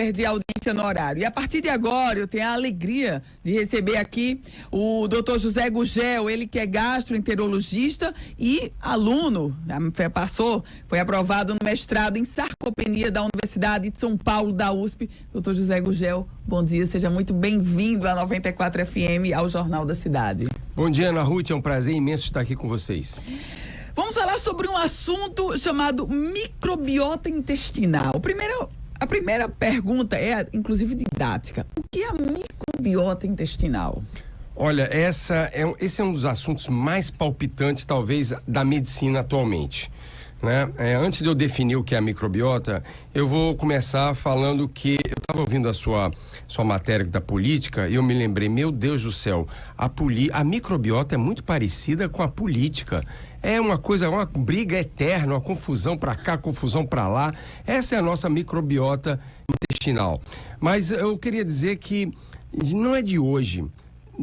líder de audiência no horário. E a partir de agora eu tenho a alegria de receber aqui o Dr. José Gugel, ele que é gastroenterologista e aluno, foi aprovado no mestrado em sarcopenia da Universidade de São Paulo, da USP. Dr. José Gugel, bom dia, seja muito bem-vindo à 94 FM, ao Jornal da Cidade. Bom dia, Ana Ruth, é um prazer imenso estar aqui com vocês. Vamos falar sobre um assunto chamado microbiota intestinal. A primeira pergunta é, inclusive, didática. O que é a microbiota intestinal? Olha, esse é um dos assuntos mais palpitantes, talvez, da medicina atualmente, né? Antes de eu definir o que é a microbiota, eu vou começar falando que eu estava ouvindo a sua matéria da política e eu me lembrei, meu Deus do céu, a microbiota é muito parecida com a política. É uma briga eterna, uma confusão para cá, confusão para lá. Essa é a nossa microbiota intestinal. Mas eu queria dizer que não é de hoje.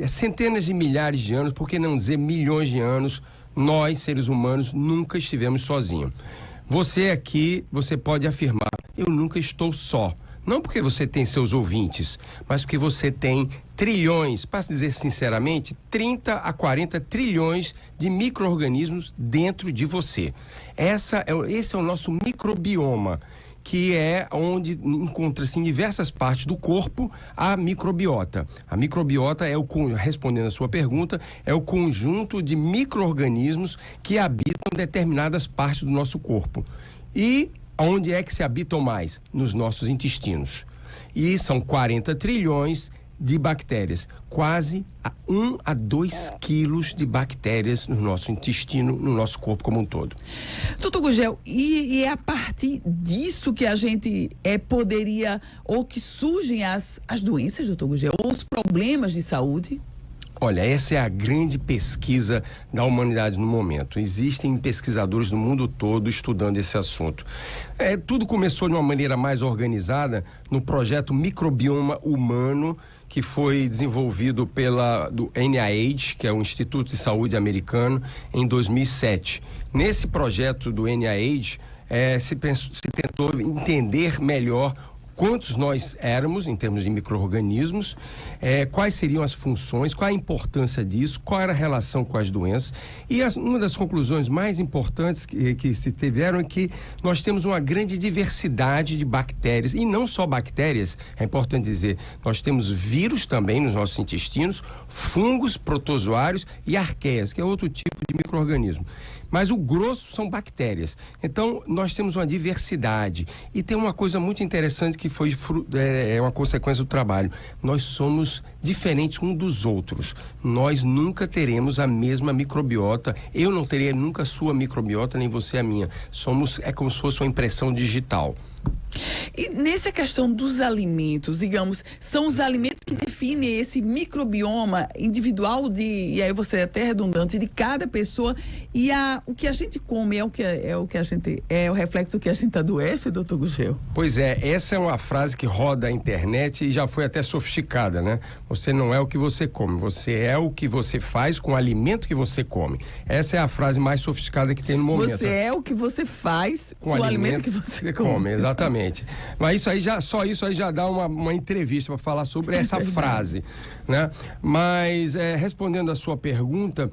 Centenas de milhares de anos, por que não dizer milhões de anos, nós, seres humanos, nunca estivemos sozinhos. Você aqui, você pode afirmar, eu nunca estou só. Não porque você tem seus ouvintes, mas porque você tem trilhões, para dizer sinceramente, 30 a 40 trilhões de micro-organismos dentro de você. Esse é o nosso microbioma, que é onde encontra-se em diversas partes do corpo a microbiota. A microbiota respondendo a sua pergunta, é o conjunto de micro-organismos que habitam determinadas partes do nosso corpo. E onde é que se habitam mais? Nos nossos intestinos. E são 40 trilhões de bactérias, quase 1 a 2 quilos de bactérias no nosso intestino, no nosso corpo como um todo. Doutor Gugel, e é a partir disso que a gente poderia, ou que surgem as doenças, doutor Gugel, ou os problemas de saúde? Olha, essa é a grande pesquisa da humanidade no momento. Existem pesquisadores do mundo todo estudando esse assunto. Tudo começou de uma maneira mais organizada no projeto Microbioma Humano, que foi desenvolvido do NIH, que é o Instituto de Saúde Americano, em 2007. Nesse projeto do NIH, se tentou entender melhor quantos nós éramos em termos de micro-organismos, quais seriam as funções, qual a importância disso, qual era a relação com as doenças. E uma das conclusões mais importantes que se tiveram é que nós temos uma grande diversidade de bactérias, e não só bactérias, é importante dizer, nós temos vírus também nos nossos intestinos, fungos, protozoários e arqueias, que é outro tipo de micro-organismo. Mas o grosso são bactérias. Então, nós temos uma diversidade. E tem uma coisa muito interessante que foi uma consequência do trabalho. Nós somos diferentes um dos outros. Nós nunca teremos a mesma microbiota. Eu não teria nunca a sua microbiota, nem você a minha. É como se fosse uma impressão digital. E nessa questão dos alimentos, digamos, são os alimentos que definem esse microbioma individual e aí você é até redundante, de cada pessoa, e o que a gente come é o reflexo do que a gente adoece, doutor Gugel? Pois é, essa é uma frase que roda a internet e já foi até sofisticada, né? Você não é o que você come, você é o que você faz com o alimento que você come. Essa é a frase mais sofisticada que tem no momento. Você é o que você faz com o alimento que você come. Exatamente. Mas só isso aí já dá uma entrevista para falar sobre essa frase, né? Mas respondendo a sua pergunta,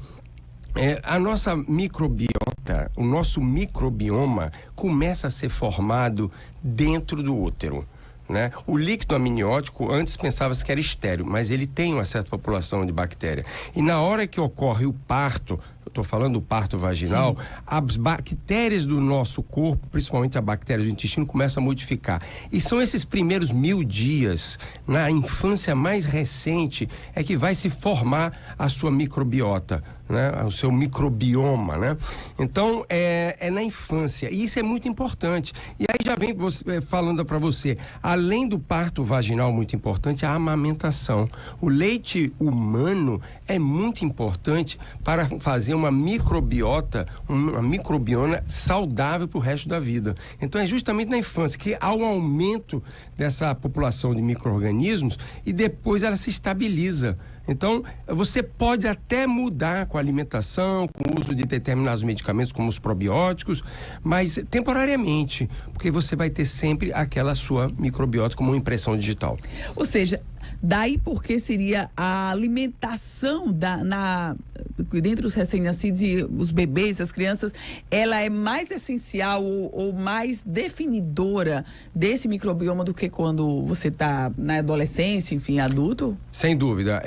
a nossa microbiota, o nosso microbioma começa a ser formado dentro do útero, né? O líquido amniótico antes pensava-se que era estéril, mas ele tem uma certa população de bactéria. E na hora que ocorre o parto, eu estou falando do parto vaginal, sim, as bactérias do nosso corpo, principalmente a bactéria do intestino, começam a modificar. E são esses primeiros 1000 dias, na infância mais recente, é que vai se formar a sua microbiota, né? O seu microbioma, né? Então, é na infância. E isso é muito importante. E aí já vem falando para você, além do parto vaginal muito importante, a amamentação. O leite humano é muito importante para fazer uma microbiota, uma microbioma saudável para o resto da vida. Então é justamente na infância que há um aumento dessa população de micro-organismos e depois ela se estabiliza. Então, você pode até mudar com a alimentação, com o uso de determinados medicamentos, como os probióticos, mas temporariamente, porque você vai ter sempre aquela sua microbiota como uma impressão digital. Ou seja, daí porque seria a alimentação dentre os recém-nascidos e os bebês, as crianças, ela é mais essencial ou mais definidora desse microbioma do que quando você está na adolescência, enfim, adulto? Sem dúvida.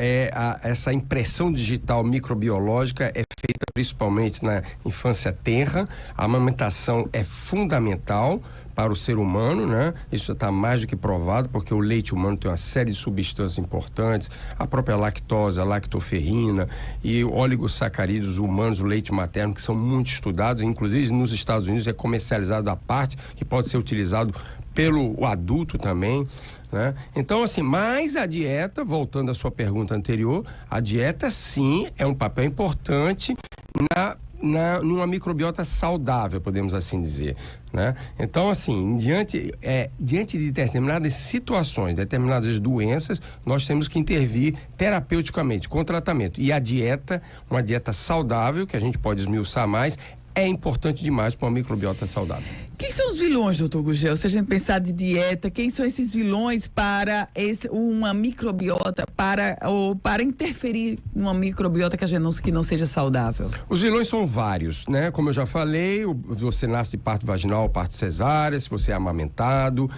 Essa impressão digital microbiológica é feita principalmente na infância tenra. A amamentação é fundamental para o ser humano, né? Isso está mais do que provado, porque o leite humano tem uma série de substâncias importantes, a própria lactose, a lactoferrina e oligosacarídeos humanos, o leite materno, que são muito estudados, inclusive nos Estados Unidos é comercializado à parte e pode ser utilizado pelo adulto também, né? Então, assim, mais a dieta, voltando à sua pergunta anterior, a dieta sim é um papel importante numa microbiota saudável, podemos assim dizer, né? Então, assim, diante de determinadas situações, determinadas doenças, nós temos que intervir terapeuticamente, com tratamento. E a dieta, uma dieta saudável, que a gente pode esmiuçar mais, é importante demais para uma microbiota saudável. Quem são os vilões, doutor Gugel? Se a gente pensar de dieta, quem são esses vilões para uma microbiota, para interferir numa microbiota que não seja saudável? Os vilões são vários, né? Como eu já falei, você nasce de parto vaginal, parto cesárea, se você é amamentado,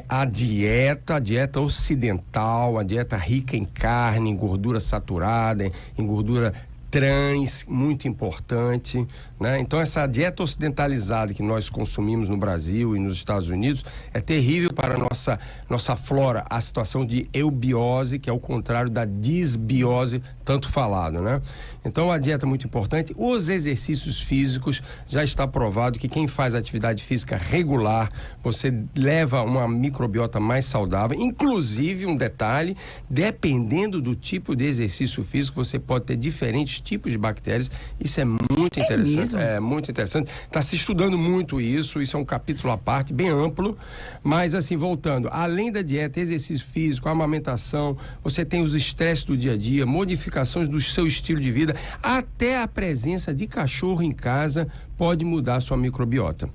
a dieta ocidental, a dieta rica em carne, em gordura saturada, em gordura trans, muito importante, né? Então essa dieta ocidentalizada que nós consumimos no Brasil e nos Estados Unidos é terrível para a nossa flora, a situação de eubiose, que é o contrário da disbiose, tanto falado, né? Então a dieta é muito importante. Os exercícios físicos, já está provado que quem faz atividade física regular, você leva uma microbiota mais saudável. Inclusive, um detalhe, dependendo do tipo de exercício físico, você pode ter diferentes tipos de bactérias. Isso é muito interessante. Mesmo? É muito interessante. Está se estudando muito isso é um capítulo à parte, bem amplo. Mas, assim, voltando, além da dieta, exercício físico, amamentação, você tem os estresses do dia a dia, modificações do seu estilo de vida, até a presença de cachorro em casa pode mudar a sua microbiota.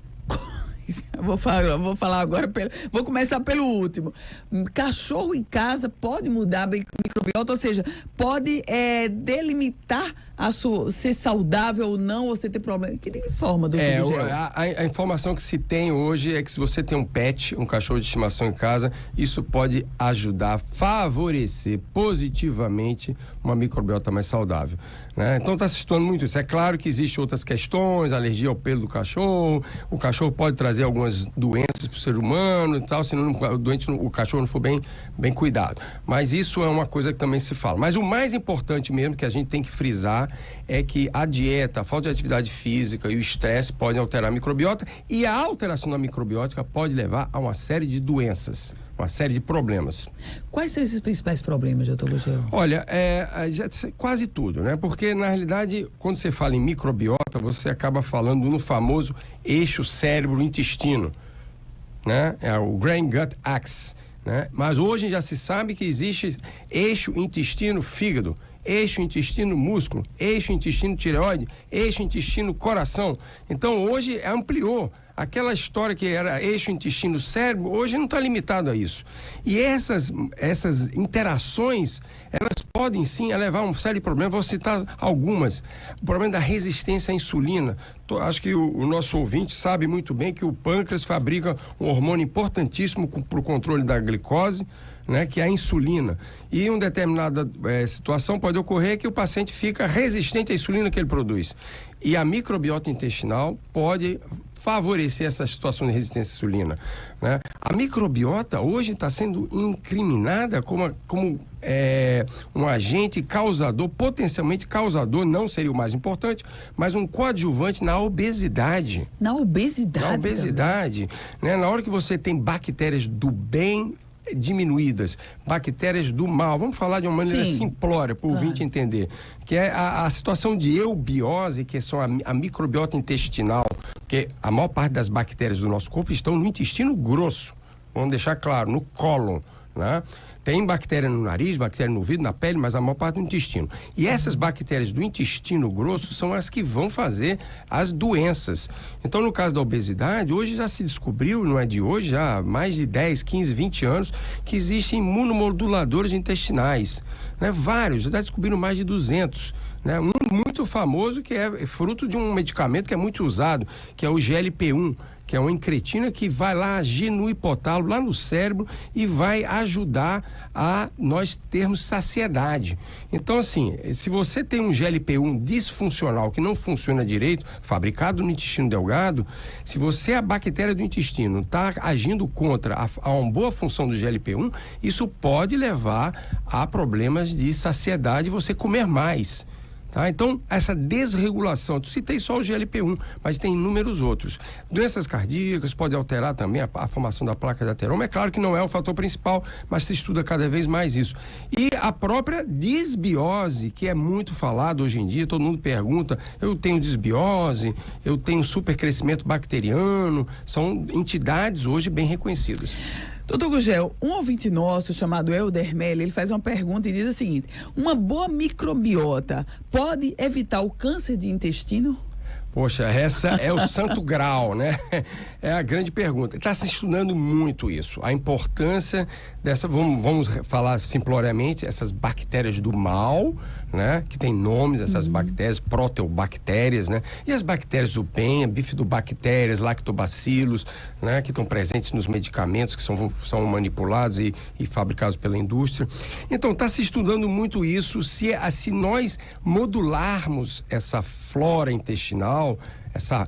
Vou falar agora, vou começar pelo último. Cachorro em casa pode mudar a microbiota, ou seja, pode delimitar ser saudável ou não, ou você ter problema. Que forma, doutor Gugel? A informação que se tem hoje é que se você tem um pet, um cachorro de estimação em casa, isso pode ajudar, favorecer positivamente uma microbiota mais saudável, né? Então está se estudando muito isso. É claro que existem outras questões, alergia ao pelo do cachorro, o cachorro pode trazer algumas doenças para o ser humano e tal, se o cachorro não for bem cuidado. Mas isso é uma coisa que também se fala. Mas o mais importante mesmo que a gente tem que frisar é que a dieta, a falta de atividade física e o estresse podem alterar a microbiota, e a alteração da microbiótica pode levar a uma série de doenças, uma série de problemas. Quais são esses principais problemas, doutor Gugel? Olha, quase tudo, né? Porque, na realidade, quando você fala em microbiota, você acaba falando no famoso eixo cérebro-intestino, né? É o Brain-Gut Axis, né? Mas hoje já se sabe que existe eixo intestino-fígado, eixo intestino-músculo, eixo intestino-tireoide, eixo intestino-coração. Então, hoje ampliou. Aquela história que era eixo intestino-cérebro, hoje não está limitado a isso. E essas interações, elas podem sim levar a uma série de problemas. Vou citar algumas. O problema da resistência à insulina. Acho que o nosso ouvinte sabe muito bem que o pâncreas fabrica um hormônio importantíssimo para o controle da glicose, né, que é a insulina. E em uma determinada situação pode ocorrer que o paciente fica resistente à insulina que ele produz. E a microbiota intestinal pode favorecer essa situação de resistência à insulina, né? A microbiota hoje está sendo incriminada como um agente causador, potencialmente causador, não seria o mais importante, mas um coadjuvante na obesidade. Na obesidade? Na obesidade, né? Na hora que você tem bactérias do bem diminuídas, bactérias do mal. Vamos falar de uma maneira simplória, para o ouvinte entender, que é a situação de eubiose, que é só a microbiota intestinal, porque a maior parte das bactérias do nosso corpo estão no intestino grosso, vamos deixar claro, no cólon, né? Tem bactéria no nariz, bactéria no ouvido, na pele, mas a maior parte do intestino. E essas bactérias do intestino grosso são as que vão fazer as doenças. Então, no caso da obesidade, hoje já se descobriu, não é de hoje, já há mais de 10, 15, 20 anos, que existem imunomoduladores intestinais. Né? Vários, já descobriram mais de 200. Né? Um muito famoso que é fruto de um medicamento que é muito usado, que é o GLP-1. Que é uma incretina que vai lá agir no hipotálamo, lá no cérebro, e vai ajudar a nós termos saciedade. Então, assim, se você tem um GLP-1 disfuncional, que não funciona direito, fabricado no intestino delgado, se você, a bactéria do intestino, está agindo contra uma boa função do GLP-1, isso pode levar a problemas de saciedade e você comer mais. Tá? Então, essa desregulação, eu citei só o GLP-1, mas tem inúmeros outros. Doenças cardíacas pode alterar também a formação da placa de ateroma. É claro que não é o fator principal, mas se estuda cada vez mais isso. E a própria disbiose, que é muito falado hoje em dia, todo mundo pergunta, eu tenho disbiose, eu tenho supercrescimento bacteriano, são entidades hoje bem reconhecidas. Doutor Gugel, um ouvinte nosso chamado Helder Melli, ele faz uma pergunta e diz o seguinte: uma boa microbiota pode evitar o câncer de intestino? Poxa, essa é o santo grau, né? É a grande pergunta. Está se estudando muito isso. A importância dessa, vamos falar simploriamente, essas bactérias do mal, né? Que tem nomes, essas bactérias, proteobactérias, né? E as bactérias do bem, bifidobactérias, lactobacilos, né? Que estão presentes nos medicamentos que são manipulados e fabricados pela indústria. Então, está se estudando muito isso. Se nós modularmos essa flora intestinal,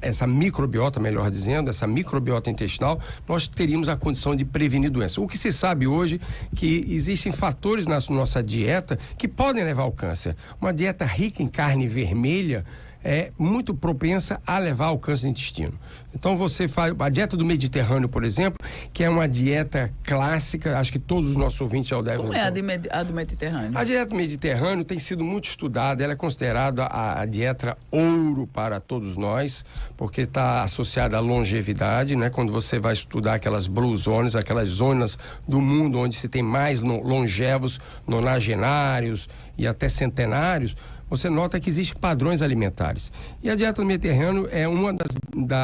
essa microbiota, melhor dizendo, essa microbiota intestinal, nós teríamos a condição de prevenir doenças. O que se sabe hoje que existem fatores na nossa dieta que podem levar ao câncer. Uma dieta rica em carne vermelha é muito propensa a levar ao câncer do intestino. Então você faz a dieta do Mediterrâneo, por exemplo, que é uma dieta clássica, acho que todos os nossos ouvintes já o devem. Como é a do Mediterrâneo? A dieta do Mediterrâneo tem sido muito estudada, ela é considerada a dieta ouro para todos nós, porque está associada à longevidade, né? Quando você vai estudar aquelas blue zones, aquelas zonas do mundo onde se tem mais longevos, nonagenários e até centenários, você nota que existem padrões alimentares. E a dieta do Mediterrâneo é uma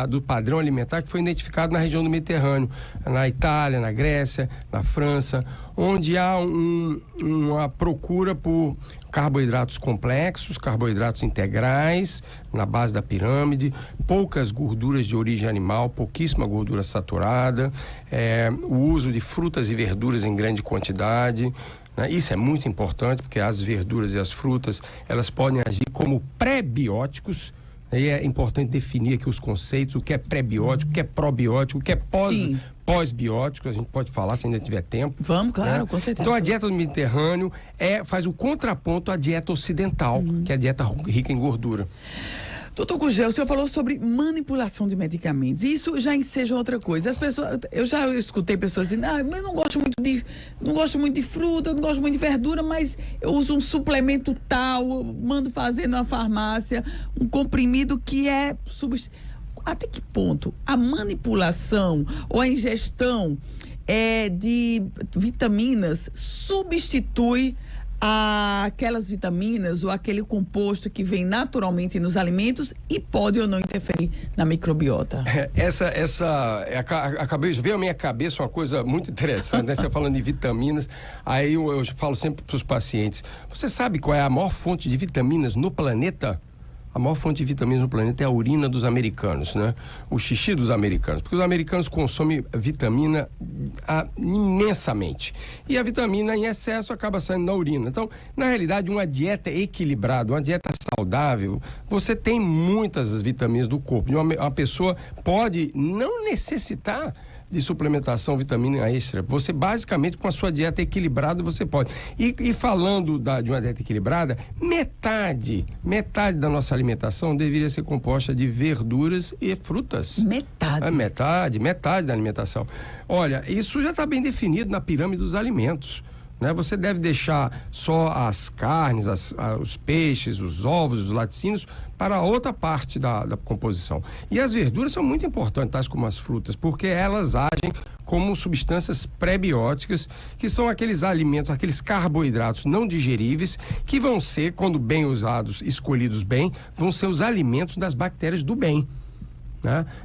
do padrão alimentar que foi identificado na região do Mediterrâneo, na Itália, na Grécia, na França, onde há uma procura por carboidratos complexos, carboidratos integrais, na base da pirâmide, poucas gorduras de origem animal, pouquíssima gordura saturada, o uso de frutas e verduras em grande quantidade. Isso é muito importante, porque as verduras e as frutas, elas podem agir como pré-bióticos, e é importante definir aqui os conceitos, o que é pré-biótico, o que é probiótico, o que é pós-biótico, a gente pode falar se ainda tiver tempo. Vamos, claro, com certeza. Então a dieta do Mediterrâneo faz o contraponto à dieta ocidental, que é a dieta rica em gordura. Doutor Gugel, o senhor falou sobre manipulação de medicamentos. Isso já enseja outra coisa. As pessoas, eu já escutei pessoas dizendo, mas eu não gosto muito de fruta, não gosto muito de verdura, mas eu uso um suplemento tal, eu mando fazer na farmácia um comprimido que é até que ponto a manipulação ou a ingestão de vitaminas substitui aquelas vitaminas ou aquele composto que vem naturalmente nos alimentos e pode ou não interferir na microbiota? Acabei de ver a minha cabeça uma coisa muito interessante, né? Você falando de vitaminas, aí eu falo sempre para os pacientes, você sabe qual é a maior fonte de vitaminas no planeta? A maior fonte de vitaminas no planeta é a urina dos americanos, né? O xixi dos americanos, porque os americanos consomem vitamina imensamente. E a vitamina em excesso acaba saindo na urina. Então, na realidade, uma dieta equilibrada, uma dieta saudável, você tem muitas vitaminas do corpo. Uma pessoa pode não necessitar de suplementação vitamina extra. Você basicamente com a sua dieta equilibrada você pode. E falando de uma dieta equilibrada, metade da nossa alimentação deveria ser composta de verduras e frutas. Metade da alimentação. Olha, isso já está bem definido na pirâmide dos alimentos. Você deve deixar só as carnes, os peixes, os ovos, os laticínios para outra parte da composição. E as verduras são muito importantes, tais como as frutas, porque elas agem como substâncias pré-bióticas, que são aqueles alimentos, aqueles carboidratos não digeríveis, que vão ser, quando bem usados, escolhidos bem, vão ser os alimentos das bactérias do bem.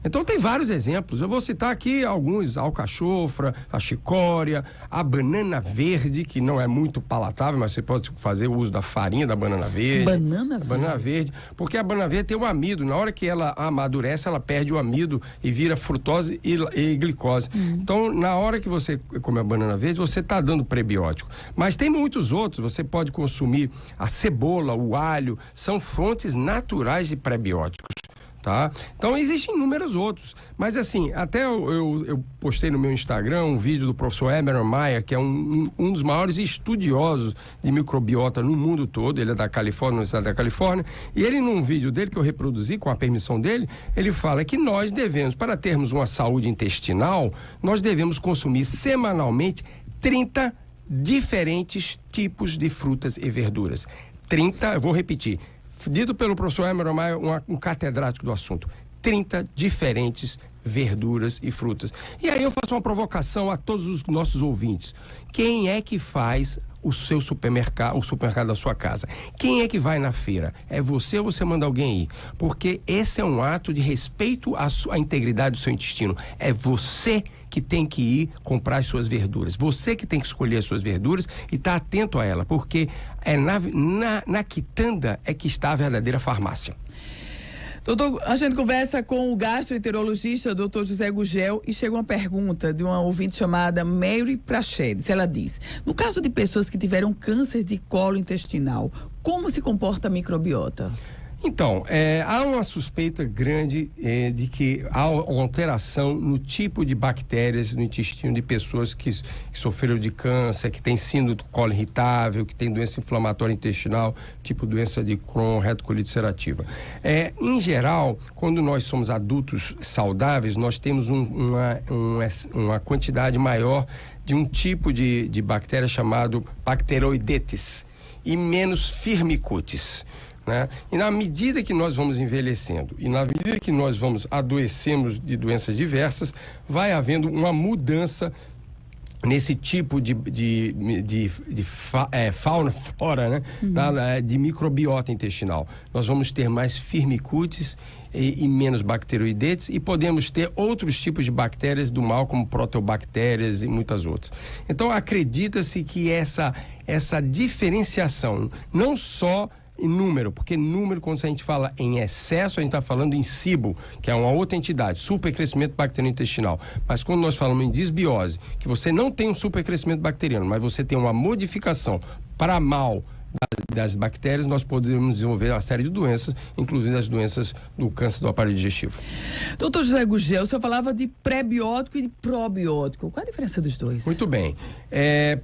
Então tem vários exemplos, eu vou citar aqui alguns: a alcachofra, a chicória, a banana verde, que não é muito palatável, mas você pode fazer o uso da farinha da banana verde. Banana verde, porque a banana verde tem o amido, na hora que ela amadurece, ela perde o amido e vira frutose e glicose. Então, na hora que você come a banana verde, você está dando prebiótico. Mas tem muitos outros, você pode consumir a cebola, o alho, são fontes naturais de prebióticos. Então existem inúmeros outros, mas assim, até eu postei no meu Instagram um vídeo do professor Emerson Maia, que é um dos maiores estudiosos de microbiota no mundo todo. Ele é da Califórnia, Universidade da Califórnia, e ele, num vídeo dele que eu reproduzi com a permissão dele, ele fala que nós devemos, para termos uma saúde intestinal, nós devemos consumir semanalmente 30 diferentes tipos de frutas e verduras. 30, eu vou repetir, dito pelo professor Emerson Maia, um catedrático do assunto: 30 diferentes verduras e frutas. E aí eu faço uma provocação a todos os nossos ouvintes: quem é que faz o seu supermercado, o supermercado da sua casa? Quem é que vai na feira? É você ou você manda alguém ir? Porque esse é um ato de respeito à integridade do seu intestino. É você que tem que ir comprar as suas verduras. Você que tem que escolher as suas verduras e estar atento a ela, porque é na quitanda é que está a verdadeira farmácia. Doutor, a gente conversa com o gastroenterologista, doutor José Gugel, e chega uma pergunta de uma ouvinte chamada Mary Prachedes. Ela diz: no caso de pessoas que tiveram câncer de colo intestinal, como se comporta a microbiota? Então, há uma suspeita grande de que há uma alteração no tipo de bactérias no intestino de pessoas que sofreram de câncer, que têm síndrome do colo irritável, que têm doença inflamatória intestinal, tipo doença de Crohn, retocolite ulcerativa. Em geral, quando nós somos adultos saudáveis, nós temos uma quantidade maior de um tipo de bactéria chamado Bacteroidetes e menos Firmicutes. E na medida que nós vamos envelhecendo e na medida que nós vamos adoecemos de doenças diversas, vai havendo uma mudança nesse tipo de fauna, flora, de microbiota intestinal. Nós vamos ter mais Firmicutes e menos Bacteroidetes, e podemos ter outros tipos de bactérias do mal, como proteobactérias e muitas outras. Então, acredita-se que essa diferenciação, não só em número, porque número, quando a gente fala em excesso, a gente está falando em SIBO, que é uma outra entidade, supercrescimento bacteriano intestinal. Mas quando nós falamos em disbiose, que você não tem um supercrescimento bacteriano, mas você tem uma modificação para mal das bactérias, nós podemos desenvolver uma série de doenças, inclusive as doenças do câncer do aparelho digestivo. Doutor José Gugel, o senhor falava de pré-biótico e de probiótico. Qual a diferença dos dois? Muito bem.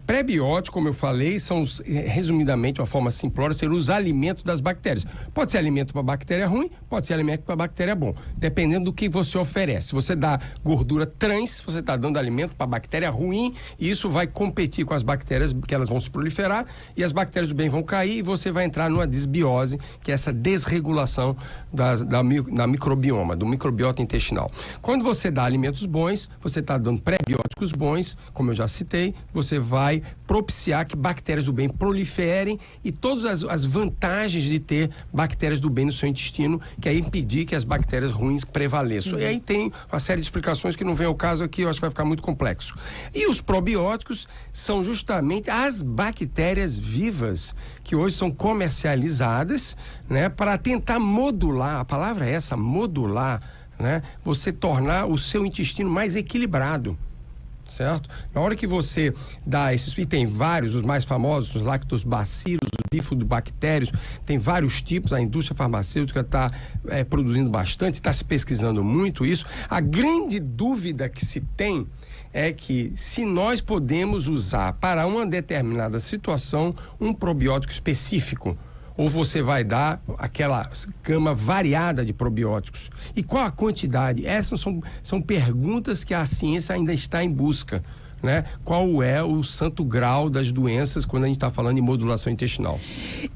Pré-biótico, como eu falei, são, resumidamente, uma forma simplória, ser os alimentos das bactérias. Pode ser alimento para bactéria ruim, pode ser alimento para bactéria bom, dependendo do que você oferece. Se você dá gordura trans, você está dando alimento para bactéria ruim, e isso vai competir com as bactérias, que elas vão se proliferar, e as bactérias do bem vão cair, e você vai entrar numa disbiose, que é essa desregulação da microbioma, do microbiota intestinal. Quando você dá alimentos bons, você está dando pré-bióticos bons, como eu já citei, você vai propiciar que bactérias do bem proliferem, e todas as vantagens de ter bactérias do bem no seu intestino, que é impedir que as bactérias ruins prevaleçam. E aí tem uma série de explicações que não vem ao caso aqui, eu acho que vai ficar muito complexo. E os probióticos são justamente as bactérias vivas que hoje são comercializadas, para tentar modular, a palavra é essa, modular, você tornar o seu intestino mais equilibrado. Certo? Na hora que você dá esses, e tem vários, os mais famosos, os lactobacillus, os bifidobactérios, tem vários tipos, a indústria farmacêutica está produzindo bastante, está se pesquisando muito isso. A grande dúvida que se tem é que se nós podemos usar para uma determinada situação um probiótico específico, ou você vai dar aquela gama variada de probióticos. E qual a quantidade? Essas são perguntas que a ciência ainda está em busca, né? Qual é o santo grau das doenças quando a gente está falando em modulação intestinal?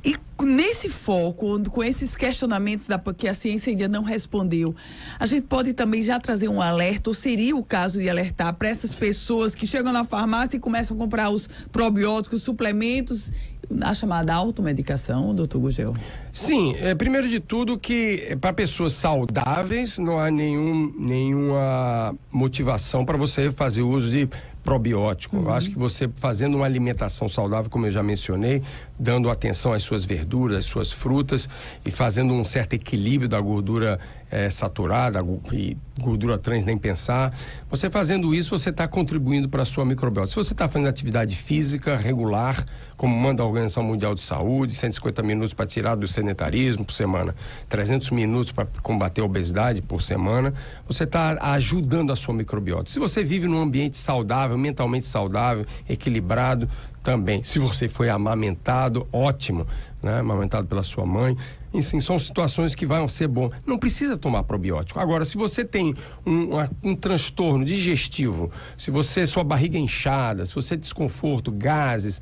E nesse foco, com esses questionamentos que a ciência ainda não respondeu, a gente pode também já trazer um alerta, ou seria o caso de alertar para essas pessoas que chegam na farmácia e começam a comprar os probióticos, suplementos, a chamada automedicação, doutor Gugel? Sim, primeiro de tudo que para pessoas saudáveis não há nenhuma motivação para você fazer uso de probiótico. Eu acho que você fazendo uma alimentação saudável, como eu já mencionei, dando atenção às suas verduras, às suas frutas e fazendo um certo equilíbrio da gordura saturada e gordura trans nem pensar. Você fazendo isso, você está contribuindo para a sua microbiota. Se você está fazendo atividade física regular, como manda a Organização Mundial de Saúde, 150 minutos para tirar do sedentarismo por semana, 300 minutos para combater a obesidade por semana, você está ajudando a sua microbiota. Se você vive num ambiente saudável, mentalmente saudável, equilibrado, também. Se você foi amamentado, ótimo, né? Amamentado pela sua mãe. Enfim, são situações que vão ser bom. Não precisa tomar probiótico. Agora, se você tem um transtorno digestivo, se sua barriga é inchada, se você tem desconforto, gases,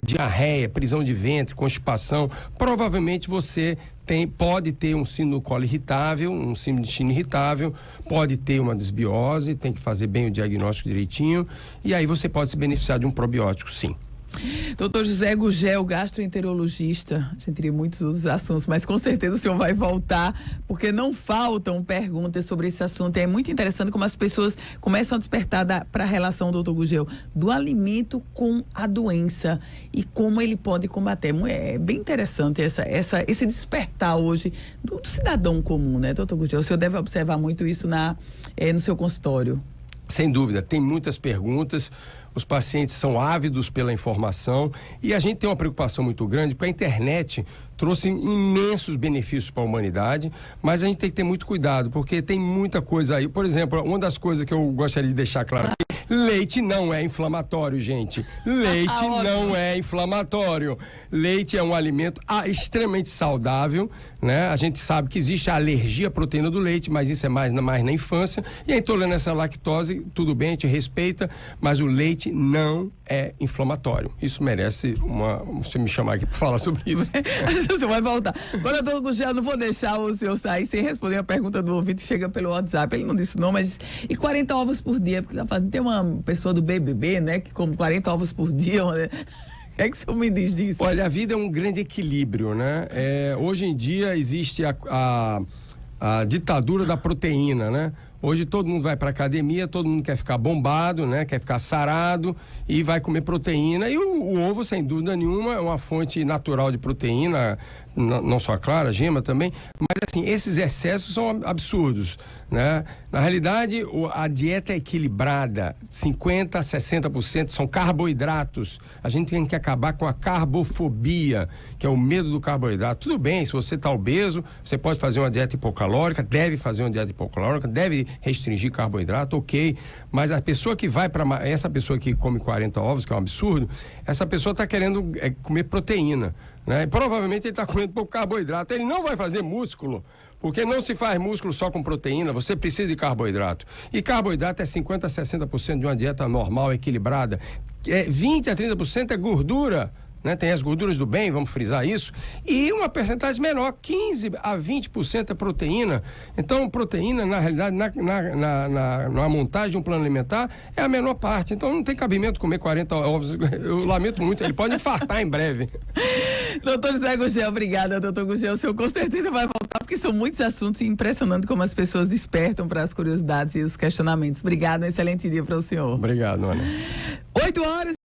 diarreia, prisão de ventre, constipação, provavelmente você pode ter um síndrome do colo irritável, um síndrome de intestino irritável, pode ter uma desbiose, tem que fazer bem o diagnóstico direitinho, e aí você pode se beneficiar de um probiótico, sim. Doutor José Gugel, gastroenterologista, a gente teria muitos outros assuntos, mas com certeza o senhor vai voltar, porque não faltam perguntas sobre esse assunto. É muito interessante como as pessoas começam a despertar para a relação, doutor Gugel, do alimento com a doença e como ele pode combater. É bem interessante esse despertar hoje do cidadão comum, né, doutor Gugel? O senhor deve observar muito isso no seu consultório. Sem dúvida, tem muitas perguntas. Os pacientes são ávidos pela informação e a gente tem uma preocupação muito grande porque a internet trouxe imensos benefícios para a humanidade, mas a gente tem que ter muito cuidado porque tem muita coisa aí. Por exemplo, uma das coisas que eu gostaria de deixar claro aqui, leite não é inflamatório, gente. Leite não é inflamatório. Leite é um alimento extremamente saudável, né? A gente sabe que existe a alergia à proteína do leite, mas isso é mais na infância. E a intolerância à lactose, tudo bem, a gente respeita, mas o leite não é inflamatório. Isso merece você me chamar aqui para falar sobre isso. Você vai voltar. Agora, doutor Gugel, não vou deixar o senhor sair sem responder a pergunta do ouvinte que chega pelo WhatsApp. Ele não disse não, mas e 40 ovos por dia? Porque tem uma pessoa do BBB, né, que come 40 ovos por dia, né? O que é que o senhor me diz disso? Olha, a vida é um grande equilíbrio, né? Hoje em dia existe a ditadura da proteína, né? Hoje todo mundo vai para academia, todo mundo quer ficar bombado, né? Quer ficar sarado e vai comer proteína. E o ovo, sem dúvida nenhuma, é uma fonte natural de proteína, não só a clara, a gema também. Mas, assim, esses excessos são absurdos, né? Na realidade, a dieta é equilibrada, 50% a 60% são carboidratos. A gente tem que acabar com a carbofobia, que é o medo do carboidrato. Tudo bem, se você está obeso, você pode fazer uma dieta hipocalórica, deve fazer uma dieta hipocalórica, deve restringir carboidrato, ok. Mas a pessoa que essa pessoa que come 40 ovos, que é um absurdo, essa pessoa está querendo comer proteína, né? E provavelmente ele está comendo pouco carboidrato. Ele não vai fazer músculo, porque não se faz músculo só com proteína, você precisa de carboidrato. E carboidrato é 50% a 60% de uma dieta normal, equilibrada. 20% a 30% é gordura, né? Tem as gorduras do bem, vamos frisar isso, e uma percentagem menor, 15% a 20% é proteína. Então, proteína, na realidade, na montagem de um plano alimentar, é a menor parte. Então, não tem cabimento comer 40 ovos. Eu lamento muito, ele pode infartar em breve. Doutor José Gugel, obrigada, doutor Gugel. O senhor com certeza vai voltar, porque são muitos assuntos e impressionante como as pessoas despertam para as curiosidades e os questionamentos. Obrigado, um excelente dia para o senhor. Obrigado, Ana. 8 horas.